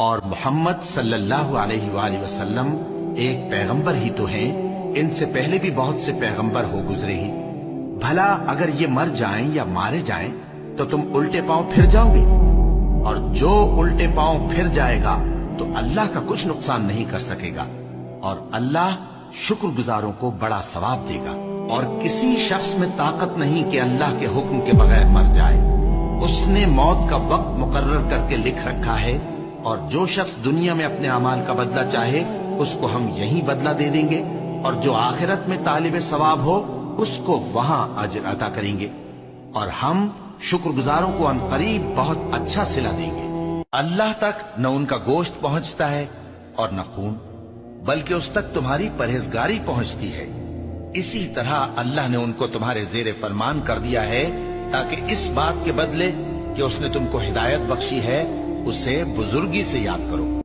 اور محمد صلی اللہ علیہ وآلہ وسلم ایک پیغمبر ہی تو ہیں، ان سے پہلے بھی بہت سے پیغمبر ہو گزرے ہیں۔ بھلا اگر یہ مر جائیں یا مارے جائیں تو تم الٹے پاؤں پھر جاؤ گے؟ اور جو الٹے پاؤں پھر جائے گا تو اللہ کا کچھ نقصان نہیں کر سکے گا، اور اللہ شکر گزاروں کو بڑا ثواب دے گا۔ اور کسی شخص میں طاقت نہیں کہ اللہ کے حکم کے بغیر مر جائے، اس نے موت کا وقت مقرر کر کے لکھ رکھا ہے، اور جو شخص دنیا میں اپنے اعمال کا بدلہ چاہے اس کو ہم یہی بدلہ دے دیں گے، اور جو آخرت میں طالب ثواب ہو اس کو وہاں اجر عطا کریں گے، اور ہم شکر گزاروں کو ان قریب بہت اچھا صلہ دیں گے۔ اللہ تک نہ ان کا گوشت پہنچتا ہے اور نہ خون، بلکہ اس تک تمہاری پرہیزگاری پہنچتی ہے۔ اسی طرح اللہ نے ان کو تمہارے زیر فرمان کر دیا ہے تاکہ اس بات کے بدلے کہ اس نے تم کو ہدایت بخشی ہے اسے بزرگی سے یاد کرو۔